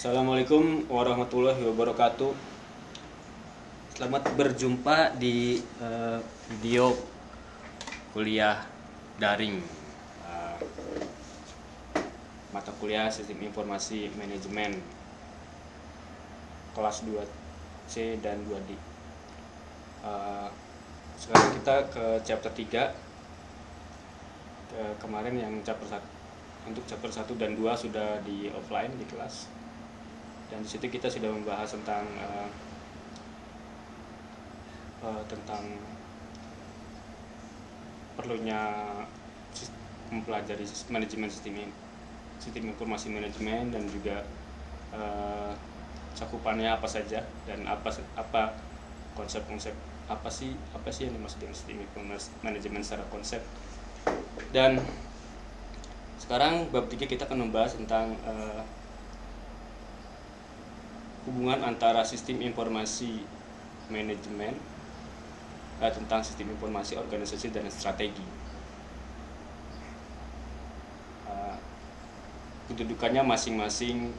Assalamualaikum warahmatullahi wabarakatuh. Selamat berjumpa di video kuliah daring, eh, mata kuliah Sistem Informasi Manajemen kelas 2C dan 2D. Sekarang kita ke chapter 3. Kemarin yang chapter 1, untuk chapter 1 dan 2 sudah di offline di kelas. Dan di situ kita sudah membahas tentang perlunya mempelajari manajemen sistem informasi manajemen, dan juga cakupannya apa saja, dan apa konsep-konsep apa sih yang dimaksud dengan sistem informasi manajemen secara konsep. Dan sekarang bab 3 kita akan membahas tentang hubungan antara sistem informasi manajemen, tentang sistem informasi organisasi dan strategi. Kedudukannya masing-masing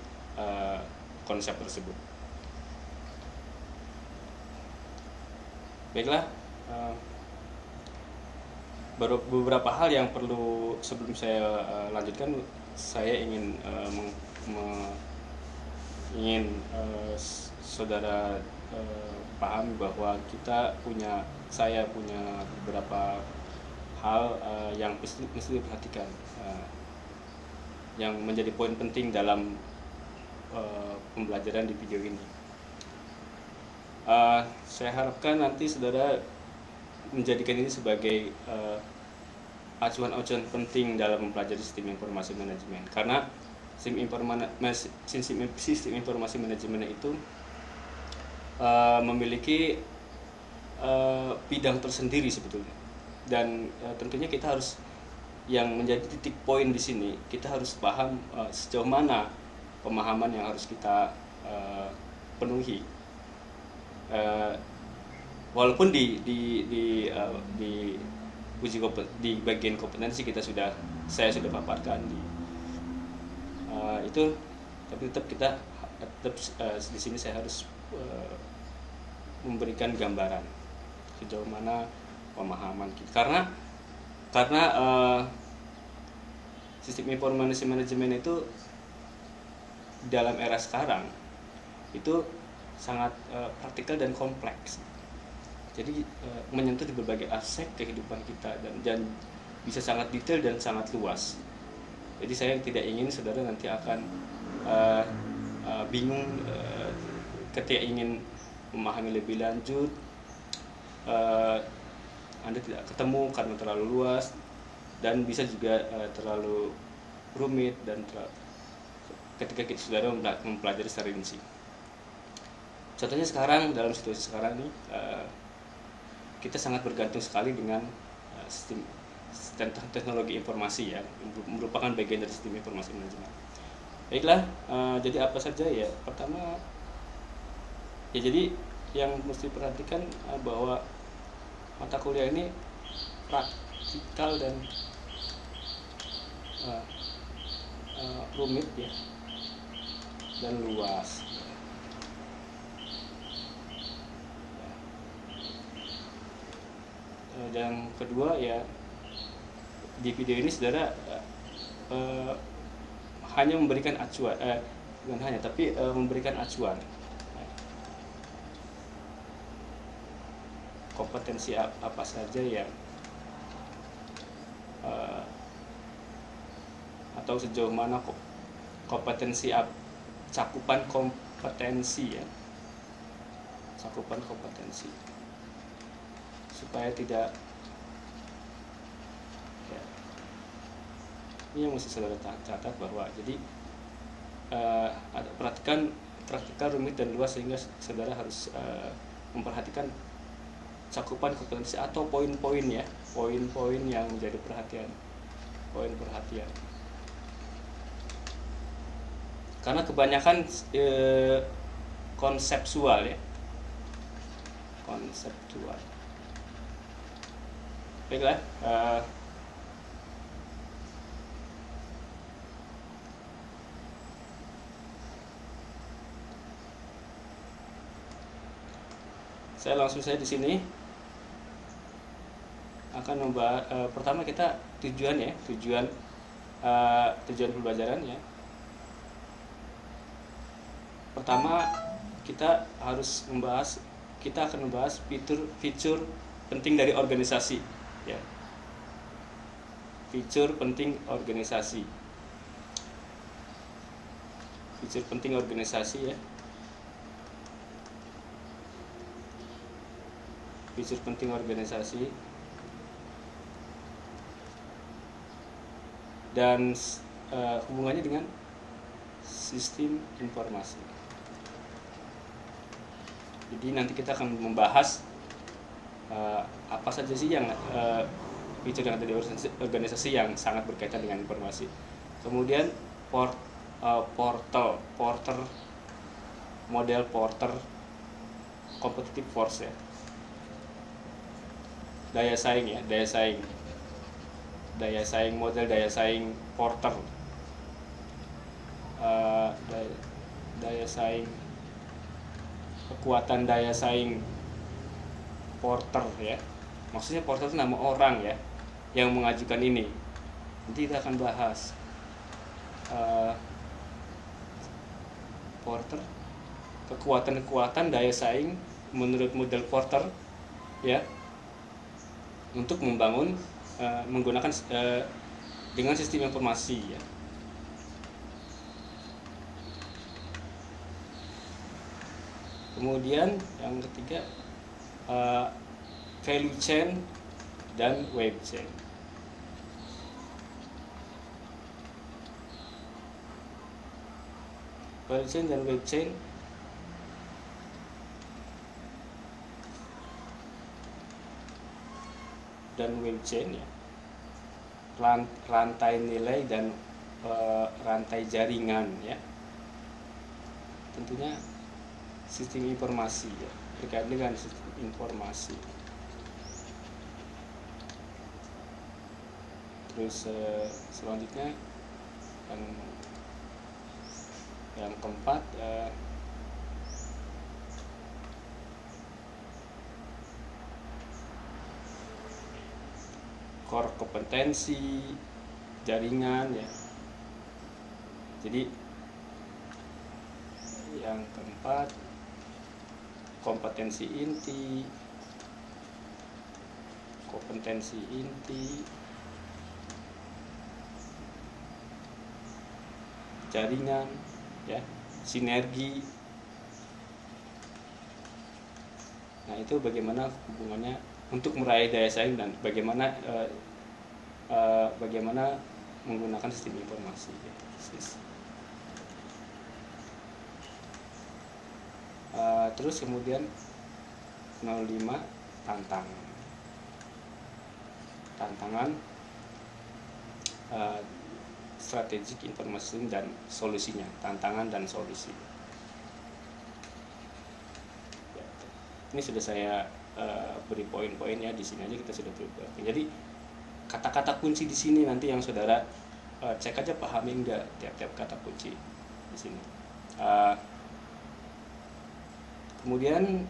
konsep tersebut. Baiklah, beberapa hal yang perlu sebelum saya lanjutkan. Saya ingin saudara pahami bahwa saya punya beberapa hal yang mesti diperhatikan, yang menjadi poin penting dalam pembelajaran di video ini. Saya harapkan nanti saudara menjadikan ini sebagai acuan-acuan penting dalam mempelajari sistem informasi manajemen, karena sistem informasi manajemen itu memiliki bidang tersendiri sebetulnya, dan tentunya kita harus, yang menjadi titik poin di sini, kita harus paham sejauh mana pemahaman yang harus kita penuhi. Walaupun di bagian kompetensi saya sudah paparkan itu, tapi tetap di sini saya harus memberikan gambaran sejauh mana pemahaman kita, karena sistem informasi manajemen itu dalam era sekarang itu sangat praktikal dan kompleks. Jadi menyentuh di berbagai aspek kehidupan kita, dan bisa sangat detail dan sangat luas. Jadi saya tidak ingin saudara nanti akan bingung ketika ingin memahami lebih lanjut. Anda tidak ketemu karena terlalu luas, dan bisa juga terlalu rumit, dan ketika saudara mempelajari secara rinci. Contohnya sekarang, dalam situasi sekarang ini, kita sangat bergantung sekali dengan sistem teknologi informasi, ya, merupakan bagian dari sistem informasi manajemen. Baiklah, jadi apa saja ya? Pertama, ya, jadi yang mesti perhatikan bahwa mata kuliah ini praktikal dan rumit, ya, dan luas. Dan kedua, ya, di video ini saudara hanya memberikan acuan, bukan hanya, tapi memberikan acuan kompetensi apa saja yang atau sejauh mana kompetensi cakupan kompetensi, ya, cakupan kompetensi, supaya tidak, ya, ini yang mesti saudara catat, bahwa jadi ada praktikal, rumit, dan luas, sehingga saudara harus memperhatikan cakupan kompetensi atau poin-poin, ya, poin-poin yang menjadi perhatian, poin perhatian. Karena kebanyakan konseptual, ya, konseptual. Baiklah, Saya langsung saja di sini akan membahas pertama kita tujuan ya, tujuan pembelajaran ya. Pertama kita akan membahas fitur penting dari organisasi ya. Fitur penting organisasi. Fitur penting organisasi ya. Fitur penting organisasi dan hubungannya dengan sistem informasi. Jadi nanti kita akan membahas apa saja sih yang fitur yang ada di organisasi yang sangat berkaitan dengan informasi. Kemudian model porter competitive force ya. Daya saing model daya saing porter, daya saing, kekuatan daya saing porter ya. Maksudnya porter itu nama orang ya yang mengajukan ini. Nanti kita akan bahas porter, kekuatan daya saing menurut model porter ya, untuk membangun menggunakan dengan sistem informasi ya. Kemudian yang ketiga value chain dan web chain. Value chain dan web chain ya. Rantai nilai dan rantai jaringan ya. Tentunya sistem informasi ya, berkaitan dengan sistem informasi. Terus selanjutnya yang keempat core kompetensi jaringan ya. Jadi yang keempat kompetensi inti jaringan ya, sinergi. Nah, itu bagaimana hubungannya untuk meraih daya saing dan bagaimana menggunakan sistem informasi ya. Terus kemudian 05 tantangan strategik informasi dan solusinya, tantangan dan solusi. Ini sudah saya beri poin-poin ya, di sini aja kita sudah beri poin. Jadi kata-kata kunci di sini nanti yang saudara cek aja pahami enggak tiap-tiap kata kunci di sini. Kemudian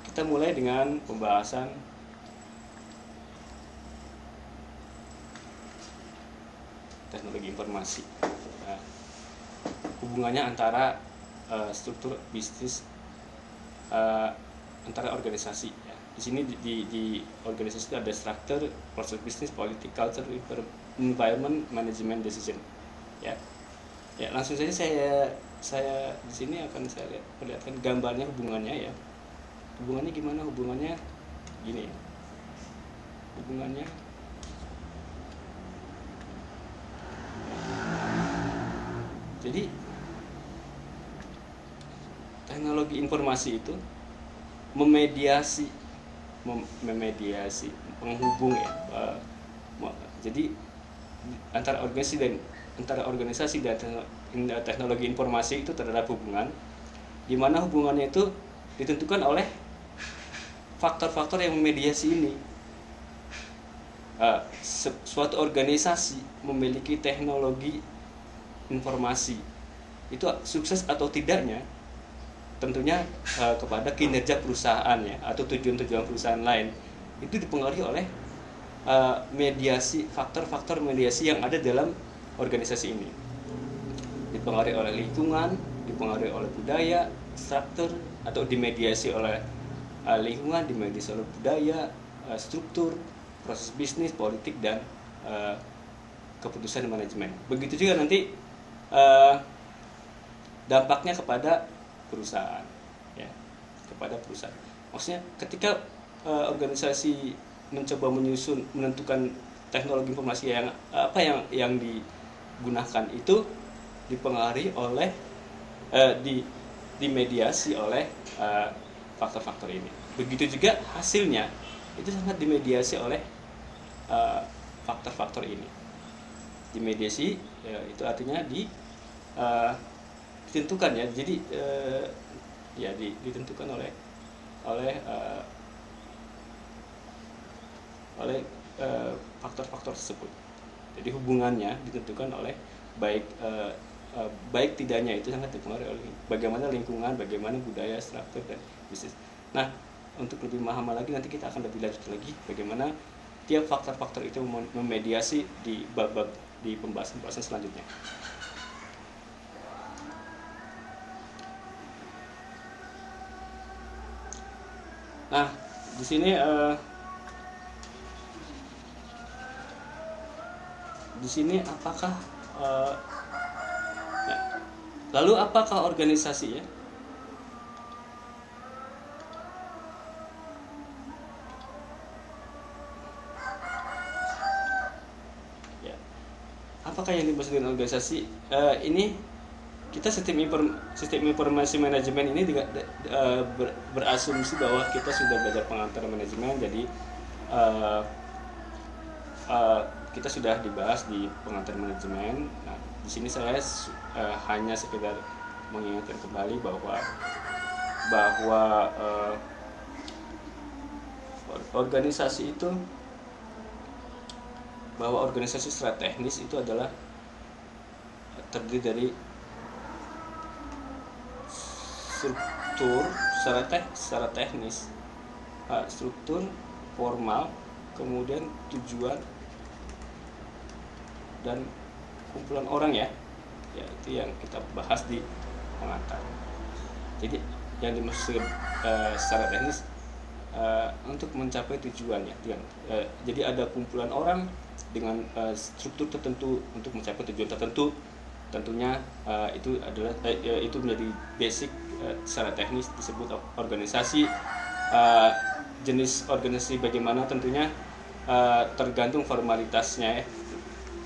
kita mulai dengan pembahasan teknologi informasi. Hubungannya antara struktur bisnis antara organisasi. Ya. Di sini di organisasi itu ada struktur, proses bisnis, politik, culture, environment, management, decision. Ya. Ya, langsung saja saya di sini akan saya perlihatkan gambarnya, hubungannya ya. Hubungannya gimana? Hubungannya gini. Hubungannya jadi teknologi informasi itu memediasi penghubung ya. Jadi antara organisasi dan teknologi informasi itu terdapat hubungan, di mana hubungannya itu ditentukan oleh faktor-faktor yang memediasi ini. Suatu organisasi memiliki teknologi informasi itu sukses atau tidaknya tentunya kepada kinerja perusahaan ya, atau tujuan-tujuan perusahaan lain, itu dipengaruhi oleh faktor-faktor mediasi yang ada dalam organisasi ini. Dipengaruhi oleh lingkungan, dipengaruhi oleh budaya, struktur, atau dimediasi oleh lingkungan, dimediasi oleh budaya, struktur, proses bisnis, politik, dan keputusan manajemen. Begitu juga nanti dampaknya kepada perusahaan, ya, kepada perusahaan. Maksudnya ketika organisasi mencoba menentukan teknologi informasi yang yang digunakan, itu dipengaruhi oleh dimediasi oleh faktor-faktor ini. Begitu juga hasilnya itu sangat dimediasi oleh faktor-faktor ini. Dimediasi ya, itu artinya ditentukan ya, jadi ditentukan oleh faktor-faktor tersebut. Jadi hubungannya ditentukan oleh baik tidaknya itu sangat dipengaruhi oleh bagaimana lingkungan, bagaimana budaya, struktur, dan bisnis. Nah, untuk lebih memahami lagi nanti kita akan lebih lanjut lagi bagaimana tiap faktor-faktor itu memediasi di pembahasan selanjutnya. Nah, di sini apakah lalu apakah organisasi ya? Apakah yang dimaksud dengan organisasi? Ini kita sistem informasi manajemen ini berasumsi bahwa kita sudah belajar pengantar manajemen, jadi kita sudah dibahas di pengantar manajemen. Nah, di sini saya hanya sekedar mengingatkan kembali bahwa organisasi itu, bahwa organisasi secara teknis itu adalah terdiri dari struktur secara teknis, struktur formal, kemudian tujuan, dan kumpulan orang ya, itu yang kita bahas di pengantar. Jadi yang dimaksud secara teknis untuk mencapai tujuannya, jadi ada kumpulan orang dengan struktur tertentu untuk mencapai tujuan tertentu. Tentunya itu adalah itu menjadi basic secara teknis disebut organisasi. Jenis organisasi bagaimana tentunya tergantung formalitasnya ya.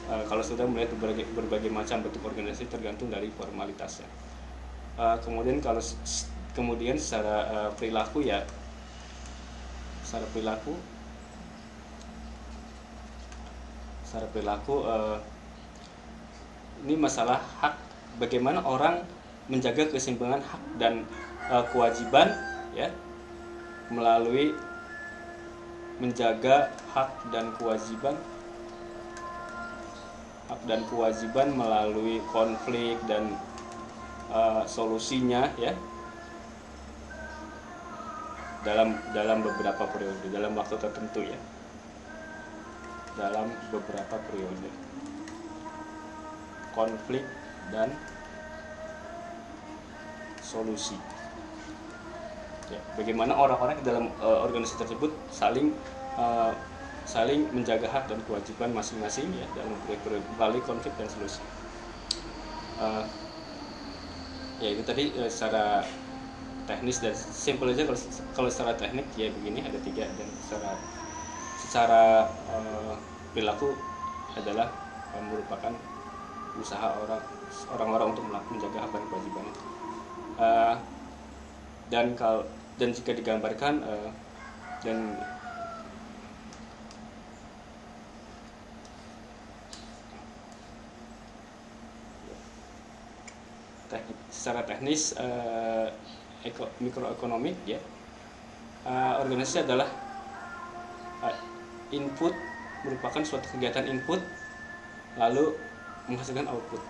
Kalau sudah melihat berbagai macam bentuk organisasi tergantung dari formalitasnya. Kemudian secara perilaku ya, secara perilaku ini masalah hak, bagaimana orang menjaga keseimbangan hak dan kewajiban ya, melalui menjaga hak dan kewajiban melalui konflik dan solusinya ya, dalam beberapa periode, dalam waktu tertentu ya, dalam beberapa periode, konflik dan solusi ya, bagaimana orang-orang di dalam organisasi tersebut saling menjaga hak dan kewajiban masing-masing ya, dalam periode melalui konflik dan solusi. Ya itu tadi secara teknis dan simpel aja. Kalau secara teknik ya begini, ada 3, dan secara perilaku adalah merupakan usaha orang-orang untuk menjaga hak dan kewajibannya. Dan jika digambarkan dan secara teknis mikroekonomik ya, organisasi adalah input, merupakan suatu kegiatan input lalu menghasilkan output.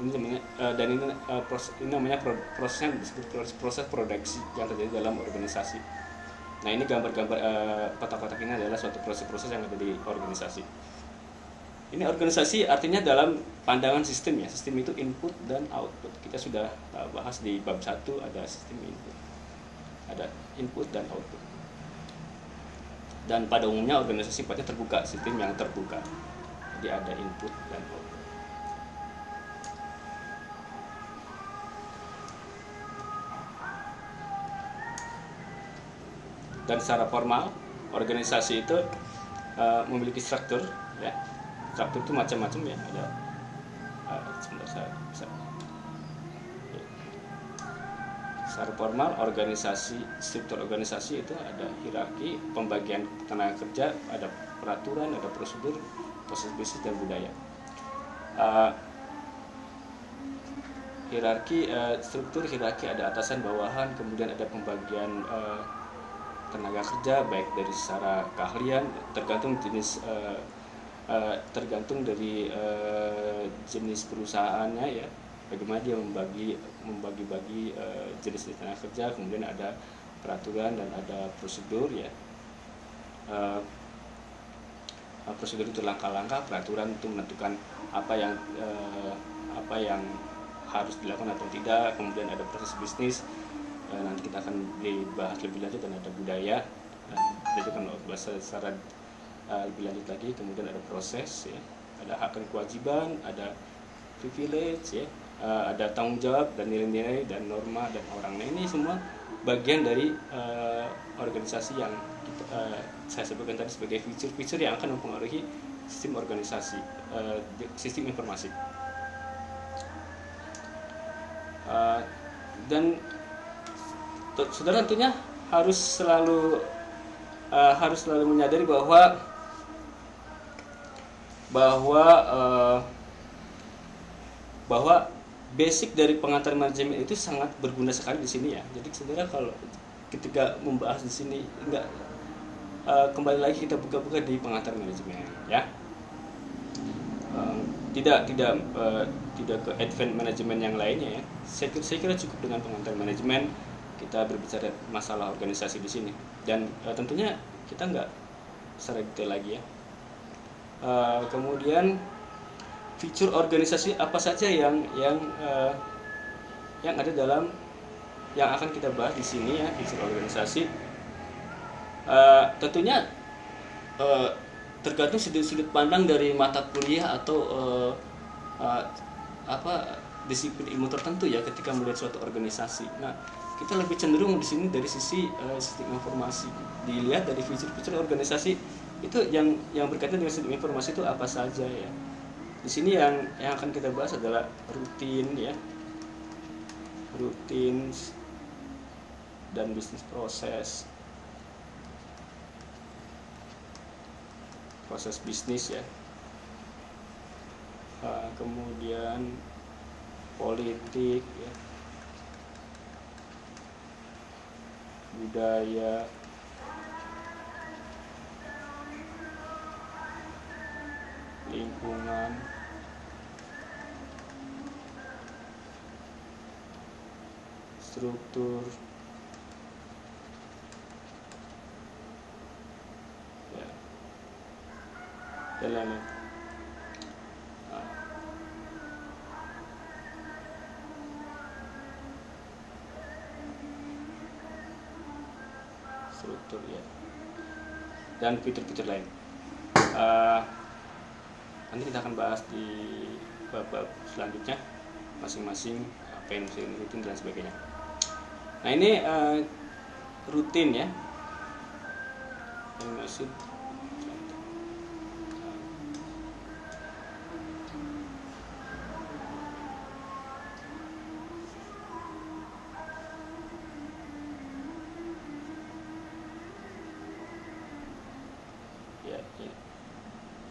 Ini namanya dan ini namanya proses yang disebut proses produksi yang terjadi dalam organisasi. Nah, ini gambar-gambar kotak-kotak ini adalah suatu proses-proses yang ada di organisasi. Ini organisasi artinya dalam pandangan sistem ya. Sistem itu input dan output. Kita sudah bahas di bab 1, ada sistem input. Ada input dan output. Dan pada umumnya organisasi sifatnya terbuka, sistem yang terbuka. Jadi ada input dan output. Dan secara formal organisasi itu memiliki struktur ya. Struktur itu macam-macam ya, ada sebentar saya bisa. Secara formal struktur organisasi itu ada hierarki, pembagian tenaga kerja, ada peraturan, ada prosedur, proses bisnis dan budaya. Struktur hierarki ada atasan bawahan, kemudian ada pembagian tenaga kerja baik dari secara keahlian, tergantung dari jenis perusahaannya ya, bagaimana dia membagi jenis tenaga kerja. Kemudian ada peraturan dan ada prosedur ya. Prosedur itu langkah-langkah, peraturan itu menentukan apa yang harus dilakukan atau tidak. Kemudian ada proses bisnis, nanti kita akan dibahas lebih lanjut, dan ada budaya, itu kan bahasa secara lebih lanjut lagi. Kemudian ada proses ya, ada hak dan kewajiban, ada privilege ya, ada tanggung jawab dan nilai-nilai dan norma dan orang. Nah, ini semua bagian dari organisasi yang saya sebutkan tadi sebagai fitur-fitur yang akan mempengaruhi sistem organisasi, sistem informasi. Dan saudara tentunya harus selalu menyadari bahwa basic dari pengantar manajemen itu sangat berguna sekali di sini ya. Jadi saudara kalau ketika membahas di sini kembali lagi kita buka-buka di pengantar manajemen ya. Tidak ke advance manajemen yang lainnya ya. Saya kira cukup dengan pengantar manajemen kita berbicara masalah organisasi di sini. Dan tentunya kita nggak secara detail lagi ya. Kemudian fitur organisasi apa saja yang ada dalam yang akan kita bahas di sini ya, fitur organisasi. Tentunya tergantung sudut pandang dari mata kuliah atau disiplin ilmu tertentu ya ketika melihat suatu organisasi. Nah, kita lebih cenderung di sini dari sisi sistem informasi. Dilihat dari fitur-fitur organisasi itu yang berkaitan dengan sistem informasi itu apa saja ya. Di sini yang akan kita bahas adalah rutin ya. Rutin dan bisnis proses. Proses bisnis ya, kemudian politik ya, budaya, lingkungan, struktur dan lain-lain. Struktur ya, dan fitur-fitur lain. Nanti kita akan bahas di bab selanjutnya masing-masing apa yang rutin dan sebagainya. Nah, ini rutin ya, yang maksud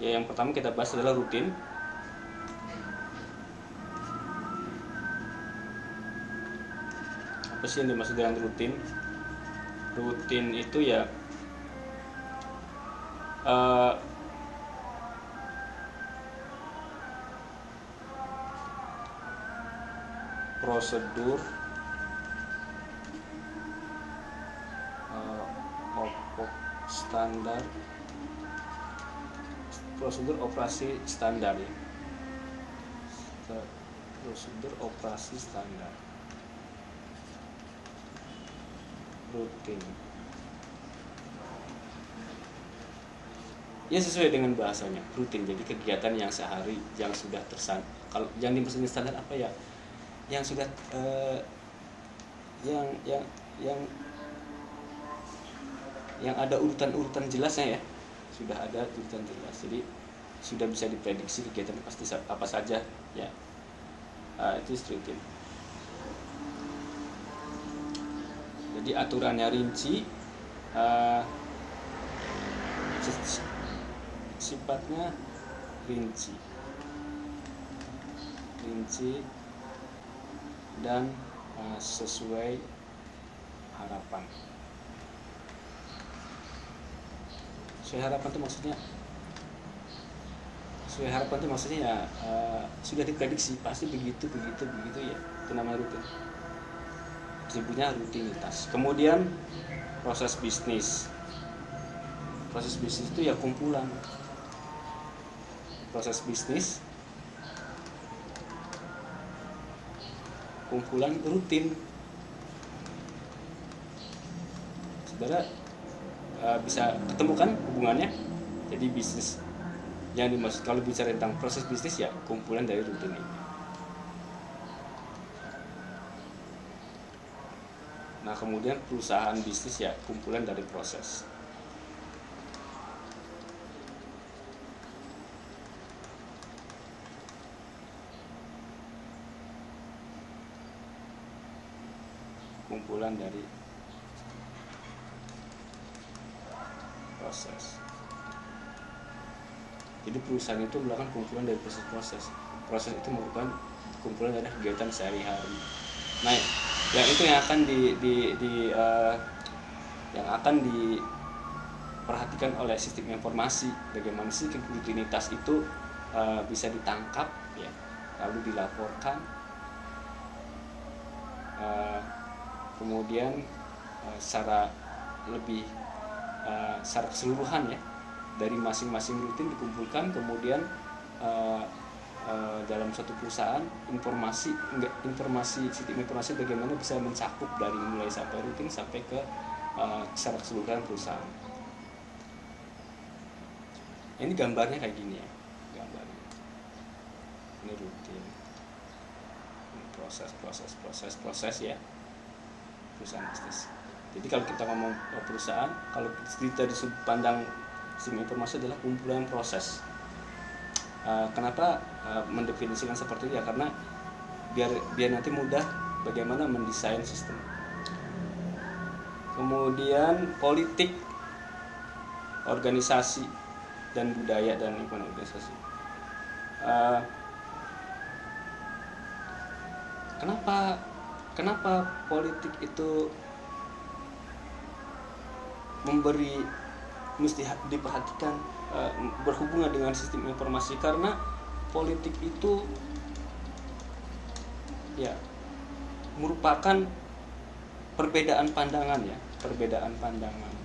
ya, yang pertama kita bahas adalah rutin. Apa sih yang dimaksud dengan rutin? Rutin itu ya prosedur standar, prosedur operasi standar ya, prosedur operasi standar, rutin ya, sesuai dengan bahasanya rutin. Jadi kegiatan yang sehari yang sudah kalau yang dimaksud standar apa ya, yang sudah yang ada urutan jelasnya ya, sudah ada urutan jelas, jadi sudah bisa diprediksi kegiatan pasti apa saja ya. Itu rutin. Jadi aturannya rinci, sifatnya rinci dan sesuai harapan. Sesuai harapan itu maksudnya ya, sudah diprediksi pasti begitu ya, itu namanya rutin, disebutnya rutinitas. Kemudian proses bisnis itu ya kumpulan proses bisnis, kumpulan rutin. Saudara bisa ketemukan hubungannya. Jadi bisnis yang dimaksud kalau bicara tentang proses bisnis ya kumpulan dari rutin ini. Nah kemudian perusahaan bisnis ya kumpulan dari proses. Kumpulan dari proses. Jadi perusahaan itu merupakan kumpulan dari proses. Proses itu merupakan kumpulan dari kegiatan sehari-hari. Nah, yang itu yang akan yang akan diperhatikan oleh sistem informasi. Bagaimana sih rutinitas itu bisa ditangkap, ya, lalu dilaporkan, kemudian secara keseluruhan ya, dari masing-masing rutin dikumpulkan, kemudian dalam suatu perusahaan sistem informasi bagaimana bisa mencakup dari mulai sampai rutin sampai ke secara keseluruhan perusahaan. Ini gambarnya kayak gini ya, gambarnya ini rutin, ini proses ya, perusahaan bisnis. Jadi kalau kita ngomong perusahaan, kalau kita di sudut pandang sistem informasi adalah kumpulan proses. Kenapa mendefinisikan seperti itu ya, karena biar nanti mudah bagaimana mendesain sistem. Kemudian politik, organisasi dan budaya dan lingkungan organisasi. Kenapa politik itu mesti diperhatikan berhubungan dengan sistem informasi? Karena politik itu ya merupakan perbedaan pandangan ya, pandangan ya.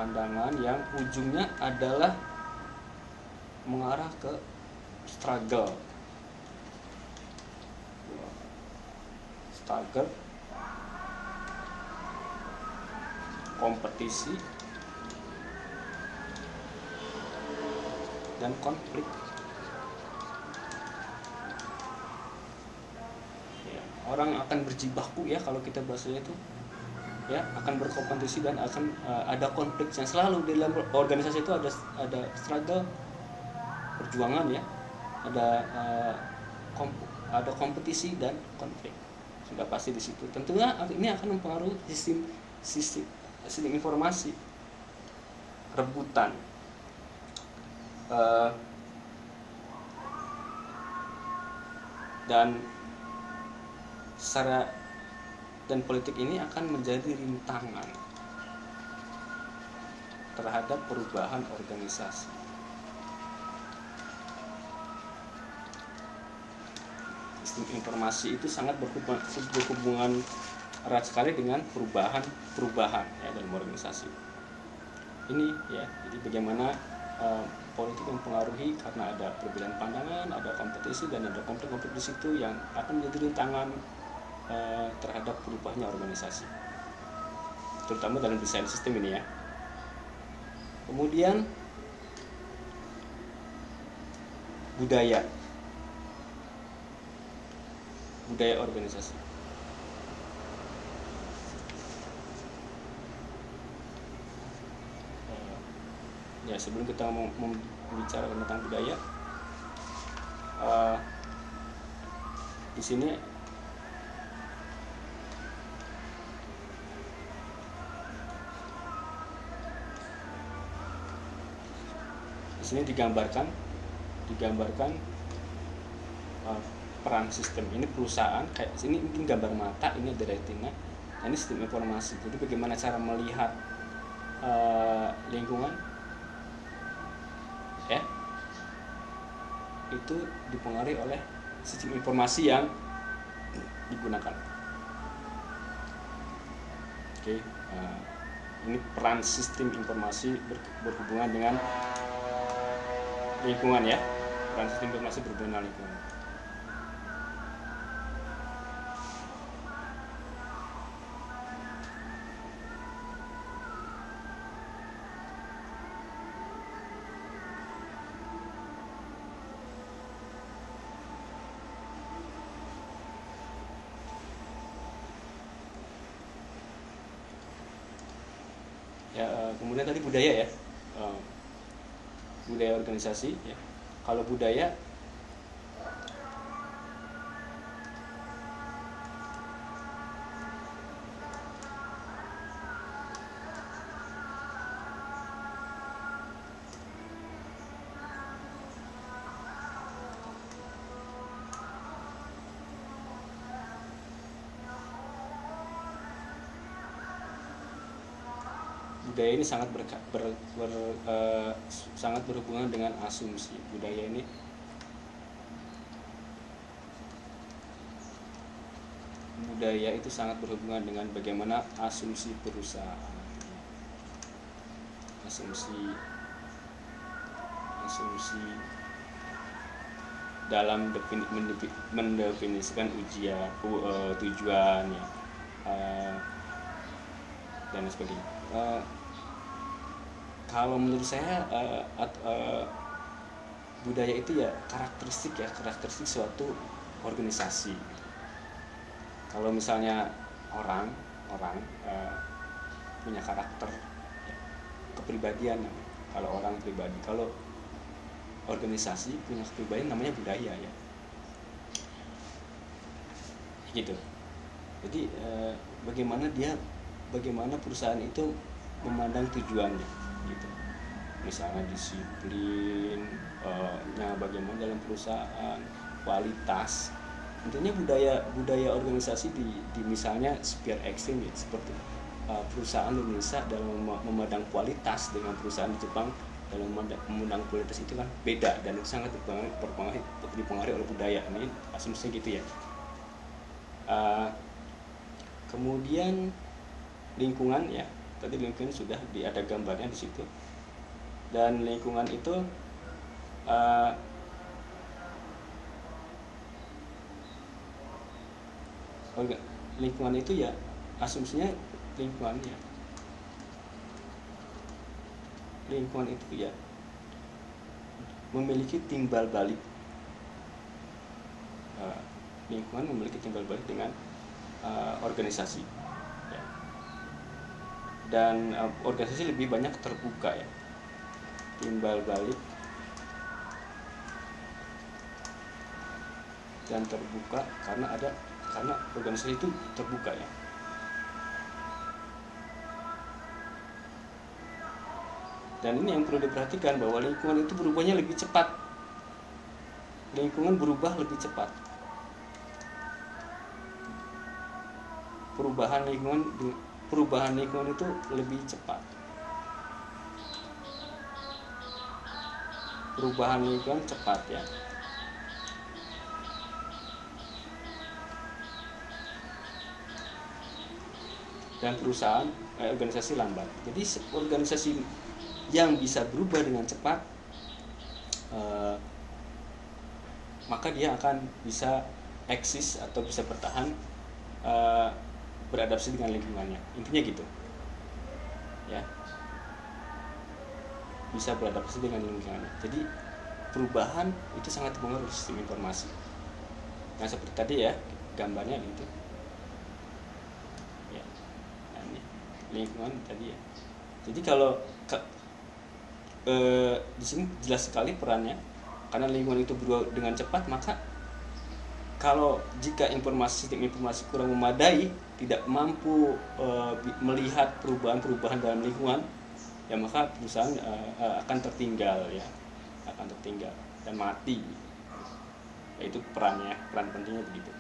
Pandangan yang ujungnya adalah mengarah ke struggle, kompetisi dan konflik. Ya, orang akan berjibaku ya kalau kita bahasanya itu ya, akan berkompetisi dan akan ada konflik yang selalu di dalam organisasi itu, ada struggle, perjuangan ya, ada kompetisi dan konflik, sudah pasti di situ. Tentunya ini akan mempengaruhi sistem informasi, rebutan, dan sara dan politik ini akan menjadi rintangan terhadap perubahan organisasi. Sistem informasi itu sangat berhubungan erat sekali dengan perubahan ya dalam organisasi. Ini ya, jadi bagaimana politik mempengaruhi karena ada perbedaan pandangan, ada kompetisi dan ada konflik-konflik di situ yang akan menjadi rintangan terhadap berubahnya organisasi, terutama dalam desain sistem ini ya. Kemudian budaya organisasi. Ya, sebelum kita membicarakan tentang budaya, di sini digambarkan peran sistem ini perusahaan. Kayak ini mungkin gambar mata, ini ada retina, ini sistem informasi. Jadi bagaimana cara melihat lingkungan ya, itu dipengaruhi oleh sistem informasi yang digunakan. Oke, ini peran sistem informasi berhubungan dengan lingkungan ya. Peran sistem informasi berhubungan dengan lingkungan. Ya, kemudian tadi budaya ya, budaya organisasi ya. Kalau budaya ini sangat sangat berhubungan dengan asumsi. Budaya itu sangat berhubungan dengan bagaimana asumsi perusahaan, asumsi dalam mendefinisikan tujuan ya, dan sebagainya. Kalau menurut saya budaya itu ya karakteristik suatu organisasi. Kalau misalnya orang punya karakter ya, kepribadian. Kalau orang pribadi, kalau organisasi punya kepribadian, namanya budaya ya, gitu. Jadi bagaimana perusahaan itu memandang tujuannya gitu. Misalnya disiplin, bagaimana dalam perusahaan, kualitas. Tentunya budaya organisasi di misalnya sphere ekstrim ya, seperti perusahaan Indonesia dalam memandang kualitas dengan perusahaan di Jepang dalam memandang kualitas itu kan beda, dan itu sangat dipengaruhi oleh budaya. Ini asumsinya gitu ya. Kemudian lingkungan ya, tadi lingkungan sudah ada gambarnya di situ. Dan lingkungan itu lingkungan itu ya, asumsinya lingkungan itu ya memiliki timbal balik. Lingkungan memiliki timbal balik dengan organisasi ya. Dan organisasi lebih banyak terbuka ya, timbal balik dan terbuka karena organisasi itu terbuka ya. Dan ini yang perlu diperhatikan, bahwa lingkungan itu berubahnya lebih cepat. Lingkungan berubah lebih cepat. perubahan lingkungan itu lebih cepat. Perubahan lingkungan cepat ya. Dan perusahaan organisasi lambat. Jadi organisasi yang bisa berubah dengan cepat, maka dia akan bisa eksis atau bisa bertahan, beradaptasi dengan lingkungannya. Intinya gitu ya, bisa beradaptasi dengan lingkungannya. Jadi perubahan itu sangat mempengaruhi sistem informasi. Nah seperti tadi ya gambarnya gitu ya. Nah, ini lingkungan tadi ya. Jadi kalau di sini jelas sekali perannya, karena lingkungan itu berubah dengan cepat, maka kalau jika sistem informasi kurang memadai, tidak mampu melihat perubahan-perubahan dalam lingkungan, ya maka perusahaan akan tertinggal ya, akan tertinggal dan mati. Itu peran pentingnya begitu.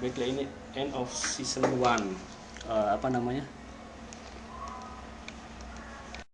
Baiklah, ini end of season 1 apa namanya